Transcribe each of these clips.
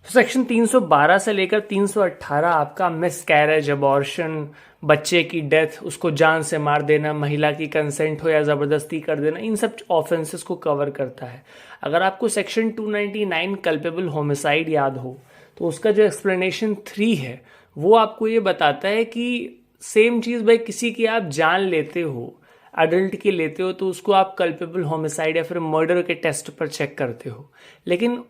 Section 312 से लेकर 318 आपका मिसकैरेज, अबॉर्शन, बच्चे की डेथ, उसको जान से मार देना, महिला की कंसेंट हो या ज़बरदस्ती कर देना, इन सब ऑफेंसेस को कवर करता है। अगर आपको सेक्शन 299 कल्पेबल होमिसाइड याद हो तो उसका जो एक्सप्लेनेशन 3 है वो आपको ये बताता है कि सेम चीज़ भाई, किसी की आप जान लेते हो, अडल्ट की लेते हो, तो उसको आप कल्पेबल होमिसाइड या फिर मर्डर के टेस्ट पर चेक करते हो। लेकिन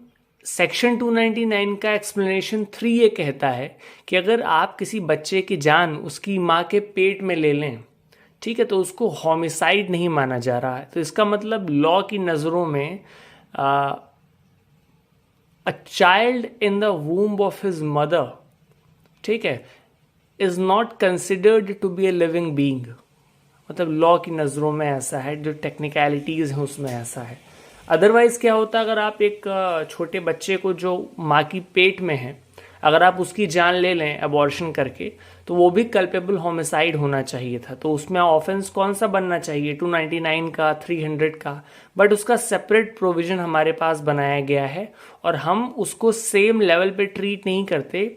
सेक्शन 299 का एक्सप्लेनेशन 3 ये कहता है कि अगर आप किसी बच्चे की जान उसकी माँ के पेट में ले लें, ठीक है, तो उसको होमिसाइड नहीं माना जा रहा है। तो इसका मतलब लॉ की नज़रों में a child in the womb of his mother, ठीक है, is not considered to be a living being. मतलब लॉ की नज़रों में ऐसा है, जो टेक्निकलिटीज़ हैं उसमें ऐसा है। अदरवाइज क्या होता है, अगर आप एक छोटे बच्चे को जो माँ की पेट में है, अगर आप उसकी जान ले लें अबॉर्शन करके, तो वो भी कल्पेबल होमिसाइड होना चाहिए था। तो उसमें ऑफेंस कौन सा बनना चाहिए, 299 का, 300 का, बट उसका सेपरेट प्रोविजन हमारे पास बनाया गया है और हम उसको सेम लेवल पे ट्रीट नहीं करते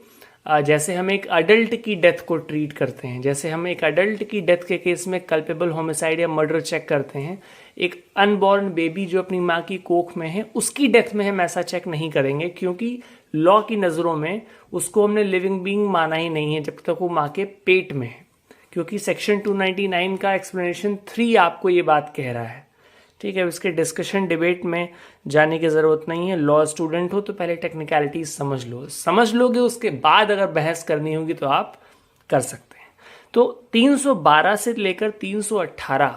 जैसे हम एक अडल्ट की डेथ को ट्रीट करते हैं। जैसे हम एक अडल्ट की डेथ के केस में कल्पेबल होमिसाइड या मर्डर चेक करते हैं, एक अनबॉर्न बेबी जो अपनी माँ की कोख में है उसकी डेथ में हम ऐसा चेक नहीं करेंगे, क्योंकि लॉ की नज़रों में उसको हमने लिविंग बीइंग माना ही नहीं है जब तक वो माँ के पेट में है, क्योंकि सेक्शन 299 का एक्सप्लेनेशन 3 आपको ये बात कह रहा है। ठीक है, इसके डिस्कशन डिबेट में जाने की ज़रूरत नहीं है। लॉ स्टूडेंट हो तो पहले टेक्निकलिटीज समझ लो, समझ लोगे उसके बाद अगर बहस करनी होगी तो आप कर सकते हैं। तो 312 से लेकर 318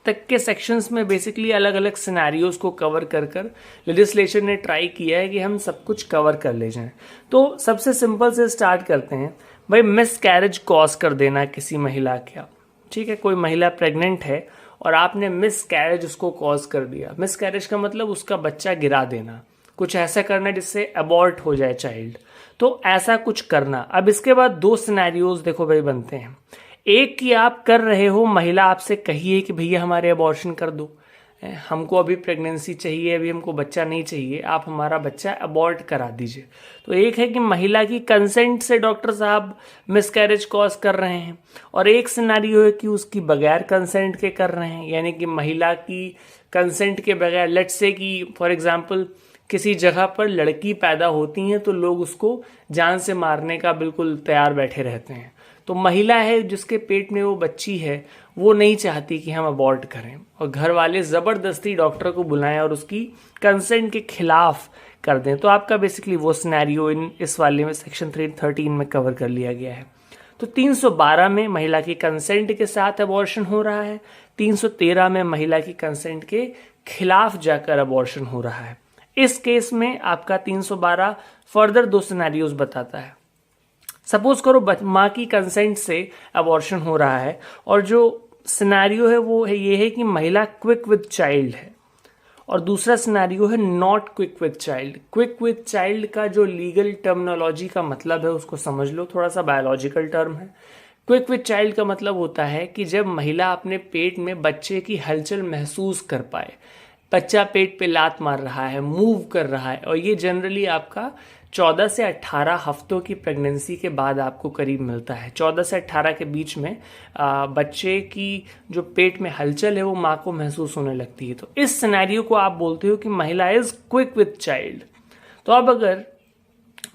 तक के सेक्शंस में बेसिकली अलग अलग सिनेरियोज को कवर कर कर लेजिस्लेशन ने ट्राई किया है कि हम सब कुछ कवर कर ले जाएं। तो सबसे सिंपल से स्टार्ट करते हैं भाई, मिस कैरेज कॉज कर देना किसी महिला का। ठीक है, कोई महिला प्रेग्नेंट है और आपने मिस कैरेज उसको कॉज कर दिया। मिस कैरेज का मतलब उसका बच्चा गिरा देना, कुछ ऐसा करना जिससे अबॉर्ट हो जाए चाइल्ड, तो ऐसा कुछ करना। अब इसके बाद दो सिनेरियोज देखो भाई बनते हैं। एक कि आप कर रहे हो, महिला आपसे कहिए कि भैया हमारे अबॉर्शन कर दो, हमको अभी प्रेगनेंसी चाहिए, अभी हमको बच्चा नहीं चाहिए, आप हमारा बच्चा अबॉर्ट करा दीजिए। तो एक है कि महिला की कंसेंट से डॉक्टर साहब मिसकैरेज कॉज कर रहे हैं, और एक सिनेरियो है कि उसकी बगैर कंसेंट के कर रहे हैं, यानी कि महिला की कंसेंट के बगैर, लेट्स से कि फॉर एग्जांपल किसी जगह पर लड़की पैदा होती हैं तो लोग उसको जान से मारने का बिल्कुल तैयार बैठे रहते हैं। तो महिला है जिसके पेट में वो बच्ची है, वो नहीं चाहती कि हम अबॉर्ट करें, और घर वाले ज़बरदस्ती डॉक्टर को बुलाएं और उसकी कंसेंट के खिलाफ कर दें। तो आपका बेसिकली वो सिनेरियो इस वाले में सेक्शन 313 में कवर कर लिया गया है। तो 312 में महिला की कंसेंट के साथ अबॉर्शन हो रहा है, 313 में महिला की कंसेंट के खिलाफ जाकर अबॉर्शन हो रहा है। इस केस में आपका 312 फर्दर दो सिनेरियोज बताता है। सपोज करो माँ की कंसेंट से अबॉर्शन हो रहा है, और जो सिनेरियो है वो है ये है कि महिला क्विक विद चाइल्ड है, और दूसरा सिनेरियो है not quick with child. Quick with child का जो लीगल टर्मिनोलॉजी का मतलब है उसको समझ लो, थोड़ा सा बायोलॉजिकल टर्म है। क्विक विद चाइल्ड का मतलब होता है कि जब महिला अपने पेट में बच्चे की हलचल महसूस कर पाए, बच्चा पेट पे लात मार रहा है, मूव कर रहा है, और ये जनरली आपका 14 से 18 हफ्तों की प्रेगनेंसी के बाद आपको करीब मिलता है। 14 से 18 के बीच में बच्चे की जो पेट में हलचल है वो माँ को महसूस होने लगती है। तो इस सिनेरियो को आप बोलते हो कि महिला इज क्विक विद चाइल्ड। तो अब अगर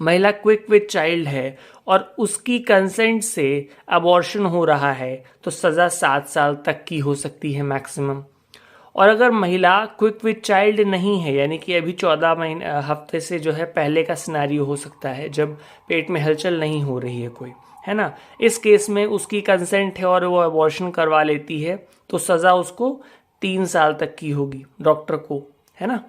महिला क्विक विद चाइल्ड है और उसकी कंसेंट से अबॉर्शन हो रहा है तो सज़ा 7 साल तक की हो सकती है मैक्सिमम। और अगर महिला क्विक विद चाइल्ड नहीं है, यानी कि अभी 14 महीने हफ्ते से जो है पहले का सिनेरियो हो सकता है जब पेट में हलचल नहीं हो रही है कोई, है ना, इस केस में उसकी कंसेंट है और वो अबॉर्शन करवा लेती है, तो सज़ा उसको 3 साल तक की होगी डॉक्टर को, है ना,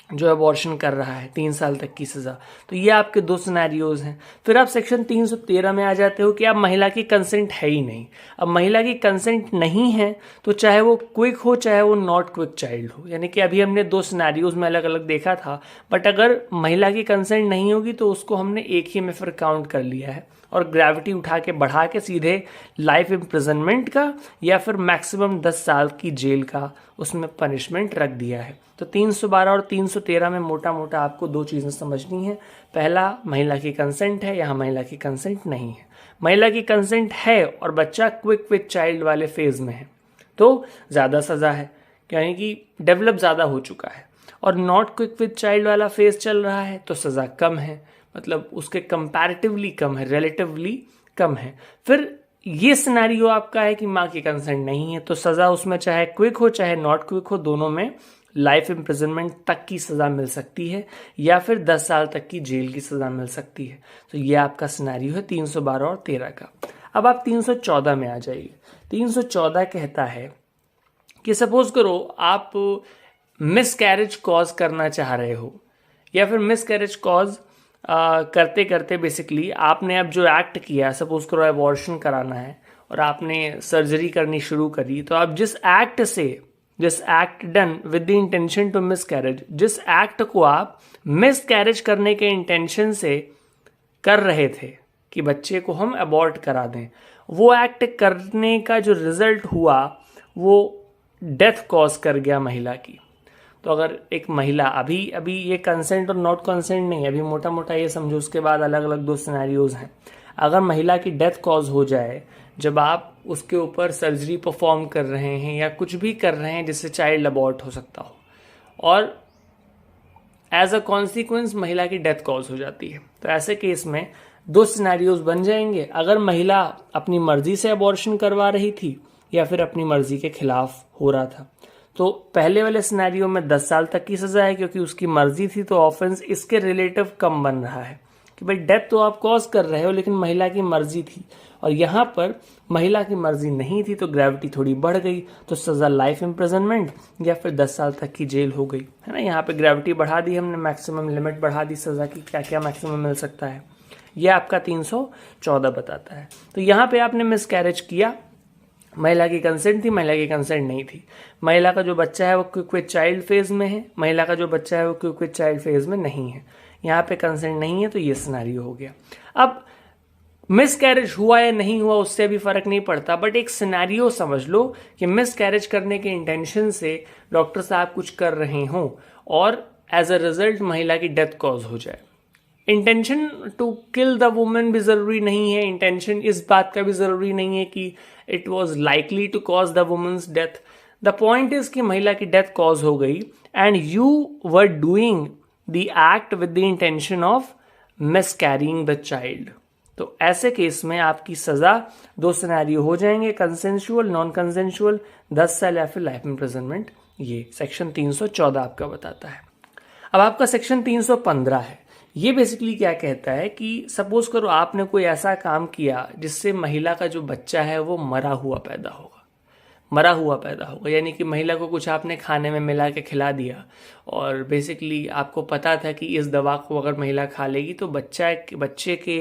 जो अबॉर्शन कर रहा है 3 साल तक की सज़ा। तो ये आपके दो सिनेरियोज हैं। फिर आप सेक्शन 313 में आ जाते हो कि अब महिला की कंसेंट है ही नहीं। अब महिला की कंसेंट नहीं है तो चाहे वो क्विक हो चाहे वो नॉट क्विक चाइल्ड हो, यानी कि अभी हमने दो सिनेरियोज में अलग अलग देखा था, बट अगर महिला की कंसेंट नहीं होगी तो उसको हमने एक ही में फिर काउंट कर लिया है, और ग्रेविटी उठा के बढ़ा के सीधे लाइफ इम्प्रिजनमेंट का या फिर मैक्सिमम 10 साल की जेल का उसमें पनिशमेंट रख दिया है। तो 312 और 313 में मोटा मोटा आपको दो चीज़ें समझनी है। पहला, महिला की कंसेंट है, यहाँ महिला की कंसेंट नहीं है। महिला की कंसेंट है और बच्चा क्विक विद चाइल्ड वाले फेज में है तो ज़्यादा सज़ा है, यानी कि डेवलप ज़्यादा हो चुका है। और नॉट क्विक विद चाइल्ड वाला फेज चल रहा है तो सज़ा कम है, मतलब उसके कंपैरेटिवली कम है, रिलेटिवली कम है। फिर ये सिनेरियो आपका है कि माँ की कंसेंट नहीं है तो सज़ा उसमें चाहे क्विक हो चाहे नॉट क्विक हो, दोनों में लाइफ इम्प्रिजनमेंट तक की सज़ा मिल सकती है या फिर 10 साल तक की जेल की सज़ा मिल सकती है। तो ये आपका सिनेरियो है 312 और 13 का। अब आप 314 में आ जाइए। 314 कहता है कि सपोज करो आप मिस कैरेज कॉज करना चाह रहे हो, या फिर मिस कैरेज कॉज करते करते बेसिकली आपने अब जो एक्ट किया, सपोज करो अबॉर्शन कराना है और आपने सर्जरी करनी शुरू करी, तो आप जिस act done with the intention to miscarriage, जिस एक्ट को आप मिस कैरेज करने के इंटेंशन से कर रहे थे कि बच्चे को हम अबॉर्ट करा दें, वो एक्ट करने का जो रिजल्ट हुआ वो डेथ कॉज कर गया महिला की। तो अगर एक महिला अभी ये कंसेंट और नॉट कंसेंट नहीं है, अभी मोटा मोटा ये समझो, उसके बाद अलग अलग दो सिनेरियोज हैं। अगर महिला की डेथ कॉज हो जाए जब आप उसके ऊपर सर्जरी परफॉर्म कर रहे हैं या कुछ भी कर रहे हैं जिससे चाइल्ड अबॉर्ट हो सकता हो, और एज अ कॉन्सिक्वेंस महिला की डेथ कॉज हो जाती है, तो ऐसे केस में दो सिनेरियोज बन जाएंगे। अगर महिला अपनी मर्जी से अबॉर्शन करवा रही थी या फिर अपनी मर्जी के खिलाफ हो रहा था, तो पहले वाले सिनेरियो में 10 साल तक की सजा है क्योंकि उसकी मर्जी थी, तो ऑफेंस इसके रिलेटिव कम बन रहा है कि भाई डेथ तो आप कॉज कर रहे हो लेकिन महिला की मर्जी थी, और यहाँ पर महिला की मर्जी नहीं थी तो ग्रेविटी थोड़ी बढ़ गई, तो सज़ा लाइफ इम्प्रिजनमेंट या फिर 10 साल तक की जेल हो गई, है ना। यहाँ पे ग्रेविटी बढ़ा दी हमने, मैक्सिमम लिमिट बढ़ा दी सज़ा की, क्या क्या मैक्सिमम मिल सकता है, ये आपका 314 बताता है। तो यहाँ पे आपने मिसकैरेज किया, महिला की कंसेंट थी, महिला की कंसेंट नहीं थी, महिला का जो बच्चा है वो क्विक विद चाइल्ड फेज में है, महिला का जो बच्चा है वो क्विक विद चाइल्ड फेज में नहीं है, यहाँ पे कंसेंट नहीं है, तो ये सिनेरियो हो गया। अब मिसकैरेज हुआ या नहीं हुआ उससे भी फर्क नहीं पड़ता, बट एक सिनेरियो समझ लो कि मिसकैरेज करने के इंटेंशन से डॉक्टर साहब कुछ कर रहे हों और एज अ रिजल्ट महिला की डेथ कॉज हो जाए। Intention to kill the women भी जरूरी नहीं है, इंटेंशन इस बात का भी जरूरी नहीं है कि it was likely to cause the women's death. The point is कि महिला की डेथ कॉज हो गई and you were doing the act with the intention of miscarrying the child. तो ऐसे केस में आपकी सजा दो सिनेरियो हो जाएंगे, कंसेंशुअल, नॉन कंसेंशुअल, 10 साल या फिर लाइफ इम्प्रिजनमेंट। ये सेक्शन 314 आपका बताता है। अब आपका सेक्शन 315 है। ये बेसिकली क्या कहता है कि सपोज करो आपने कोई ऐसा काम किया जिससे महिला का जो बच्चा है वो मरा हुआ पैदा होगा, यानी कि महिला को कुछ आपने खाने में मिला के खिला दिया और बेसिकली आपको पता था कि इस दवा को अगर महिला खा लेगी तो बच्चे के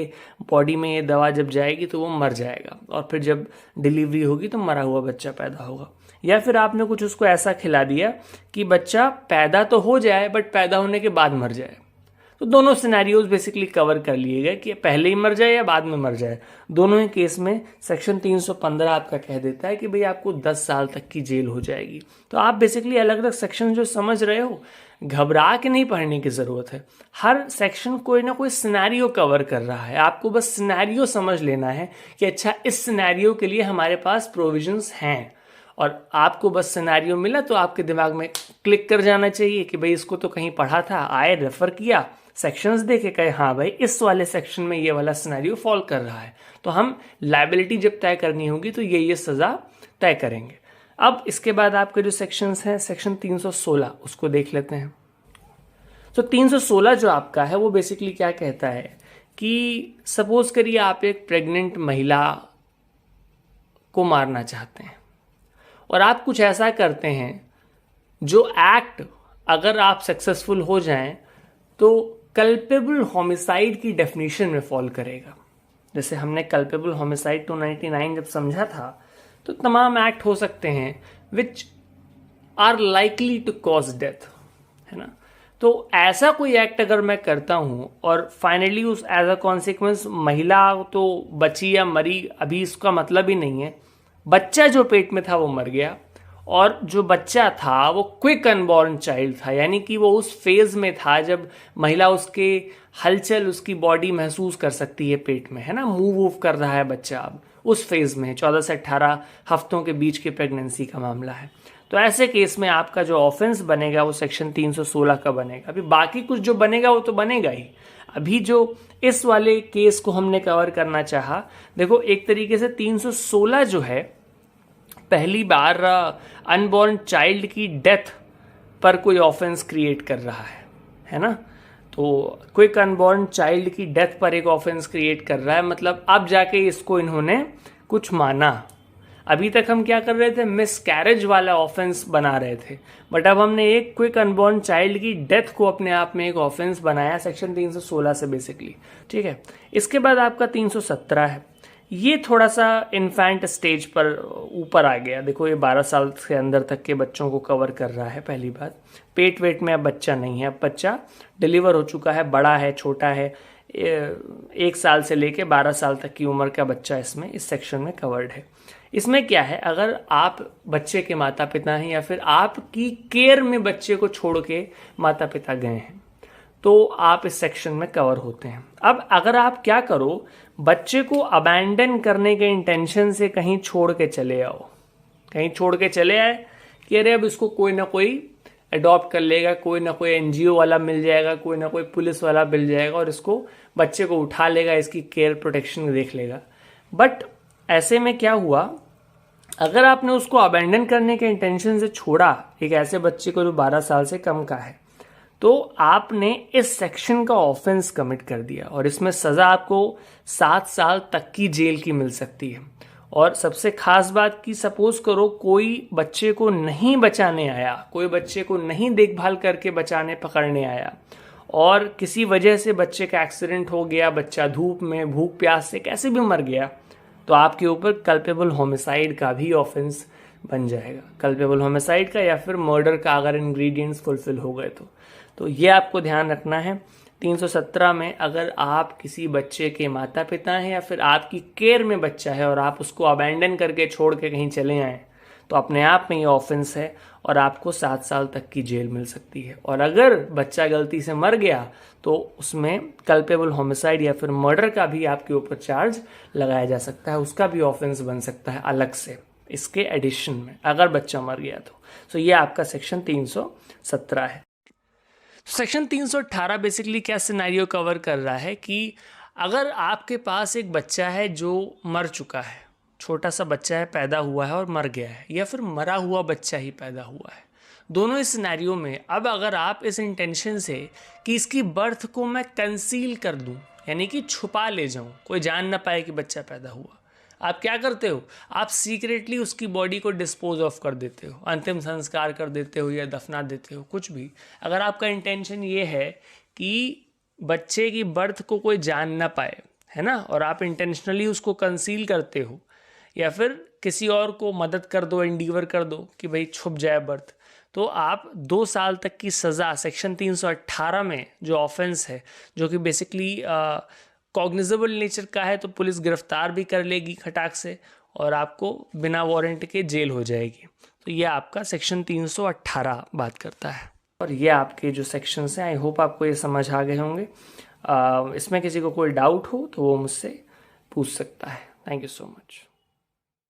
बॉडी में ये दवा जब जाएगी तो वो मर जाएगा और फिर जब डिलीवरी होगी तो मरा हुआ बच्चा पैदा होगा। या फिर आपने कुछ उसको ऐसा खिला दिया कि बच्चा पैदा तो हो जाए बट पैदा होने के बाद मर जाए। तो दोनों सिनेरियोज बेसिकली कवर कर लिए गए कि पहले ही मर जाए या बाद में मर जाए। दोनों ही केस में सेक्शन 315 आपका कह देता है कि भाई आपको 10 साल तक की जेल हो जाएगी। तो आप बेसिकली अलग अलग सेक्शन जो समझ रहे हो, घबरा के नहीं पढ़ने की ज़रूरत है। हर सेक्शन कोई ना कोई सिनेरियो कवर कर रहा है, आपको बस सिनेरियो समझ लेना है कि अच्छा इस सिनेरियो के लिए हमारे पास प्रोविजंस हैं, और आपको बस सिनेरियो मिला तो आपके दिमाग में क्लिक कर जाना चाहिए कि भाई इसको तो कहीं पढ़ा था, आए रेफर किया, सेक्शंस देखे, कहे हाँ भाई इस वाले सेक्शन में ये वाला सिनेरियो फॉल कर रहा है, तो हम लायबिलिटी जब तय करनी होगी तो ये सज़ा तय करेंगे। अब इसके बाद आपके जो सेक्शंस हैं, सेक्शन 316 उसको देख लेते हैं। तो 316 जो आपका है वो बेसिकली क्या कहता है कि सपोज करिए आप एक प्रेग्नेंट महिला को मारना चाहते हैं और आप कुछ ऐसा करते हैं जो एक्ट अगर आप सक्सेसफुल हो जाएं तो कल्पेबल होमिसाइड की डेफिनेशन में फॉल करेगा। जैसे हमने कल्पेबल होमिसाइड 299 जब समझा था तो तमाम एक्ट हो सकते हैं which are likely to cause death, है ना। तो ऐसा कोई एक्ट अगर मैं करता हूं और फाइनली उस एज अ कॉन्सिक्वेंस महिला तो बची या मरी अभी इसका मतलब ही नहीं है, बच्चा जो पेट में था वो मर गया और जो बच्चा था वो क्विक अनबॉर्न चाइल्ड था, यानी कि वो उस फेज में था जब महिला उसके हलचल उसकी बॉडी महसूस कर सकती है पेट में, है ना, मूव वूव कर रहा है बच्चा, अब उस फेज में 14 से 18 हफ्तों के बीच के प्रेगनेंसी का मामला है। तो ऐसे केस में आपका जो ऑफेंस बनेगा वो सेक्शन 316 का बनेगा। अभी बाकी कुछ जो बनेगा वो तो बनेगा ही। अभी जो इस वाले केस को हमने कवर करना चाहा, देखो एक तरीके से 316 जो है पहली बार अनबॉर्न चाइल्ड की डेथ पर कोई ऑफेंस क्रिएट कर रहा है ना। तो क्विक अनबॉर्न चाइल्ड की डेथ पर एक ऑफेंस क्रिएट कर रहा है, मतलब अब जाके इसको इन्होंने कुछ माना। अभी तक हम क्या कर रहे थे, मिसकैरेज वाला ऑफेंस बना रहे थे, बट अब हमने एक क्विक अनबॉर्न चाइल्ड की डेथ को अपने आप में एक ऑफेंस बनाया सेक्शन 316 से बेसिकली। ठीक है, इसके बाद आपका 317 है। ये थोड़ा सा इन्फेंट स्टेज पर ऊपर आ गया। देखो ये 12 साल से अंदर तक के बच्चों को कवर कर रहा है। पहली बात, पेट वेट में अब बच्चा नहीं है, अब बच्चा डिलीवर हो चुका है, बड़ा है, छोटा है, 1 साल से लेके 12 साल तक की उम्र का बच्चा इसमें इस सेक्शन में कवर्ड है। इसमें क्या है, अगर आप बच्चे के माता पिता हैं या फिर आपकी केयर में बच्चे को छोड़ के माता पिता गए हैं तो आप इस सेक्शन में कवर होते हैं। अब अगर आप क्या करो, बच्चे को अबैंडन करने के इंटेंशन से कहीं छोड़ के चले आओ, कहीं छोड़ के चले आए कि अरे अब इसको कोई ना कोई अडॉप्ट कर लेगा, कोई ना कोई एनजीओ वाला मिल जाएगा, कोई ना कोई पुलिस वाला मिल जाएगा और इसको बच्चे को उठा लेगा, इसकी केयर प्रोटेक्शन देख लेगा। बट ऐसे में क्या हुआ, अगर आपने उसको अबैंडन करने के इंटेंशन से छोड़ा एक ऐसे बच्चे को जो 12 साल से कम का है, तो आपने इस सेक्शन का ऑफेंस कमिट कर दिया और इसमें सजा आपको 7 साल तक की जेल की मिल सकती है। और सबसे खास बात कि सपोज करो कोई बच्चे को नहीं बचाने आया, कोई बच्चे को नहीं देखभाल करके बचाने पकड़ने आया और किसी वजह से बच्चे का एक्सीडेंट हो गया, बच्चा धूप में भूख प्यास से कैसे भी मर गया, तो आपके ऊपर कल्पेबल होमिसाइड का भी ऑफेंस बन जाएगा। कल्पेबल होमिसाइड का या फिर मर्डर का अगर इंग्रेडिएंट्स फुलफिल हो गए तो ये आपको ध्यान रखना है। 317 में अगर आप किसी बच्चे के माता पिता हैं या फिर आपकी केयर में बच्चा है और आप उसको अबैंडन करके छोड़ के कहीं चले आए तो अपने आप में ये ऑफेंस है और आपको 7 साल तक की जेल मिल सकती है। और अगर बच्चा गलती से मर गया तो उसमें कल्पेबल होमिसाइड या फिर मर्डर का भी आपके ऊपर चार्ज लगाया जा सकता है, उसका भी ऑफेंस बन सकता है अलग से इसके एडिशन में अगर बच्चा मर गया तो ये आपका सेक्शन 317 है। सेक्शन 318 बेसिकली क्या सिनेरियो कवर कर रहा है कि अगर आपके पास एक बच्चा है जो मर चुका है, छोटा सा बच्चा है, पैदा हुआ है और मर गया है, या फिर मरा हुआ बच्चा ही पैदा हुआ है, दोनों इस सिनेरियो में अब अगर आप इस इंटेंशन से कि इसकी बर्थ को मैं कंसील कर दूं, यानी कि छुपा ले जाऊं, कोई जान ना पाए कि बच्चा पैदा हुआ, आप क्या करते हो, आप सीक्रेटली उसकी बॉडी को डिस्पोज ऑफ कर देते हो, अंतिम संस्कार कर देते हो या दफना देते हो, कुछ भी। अगर आपका इंटेंशन ये है कि बच्चे की बर्थ को कोई जान ना पाए, है ना, और आप इंटेंशनली उसको कंसील करते हो या फिर किसी और को मदद कर दो, एंडीवर कर दो कि भाई छुप जाए बर्थ, तो आप 2 साल तक की सज़ा सेक्शन 318 में जो ऑफेंस है, जो कि बेसिकली कॉग्निजेबल नेचर का है, तो पुलिस गिरफ्तार भी कर लेगी खटाक से और आपको बिना वारंट के जेल हो जाएगी। तो ये आपका सेक्शन 318 बात करता है। और ये आपके जो सेक्शंस हैं, आई होप आपको ये समझ आ गए होंगे। इसमें किसी को कोई डाउट हो तो वो मुझसे पूछ सकता है। Thank you so much.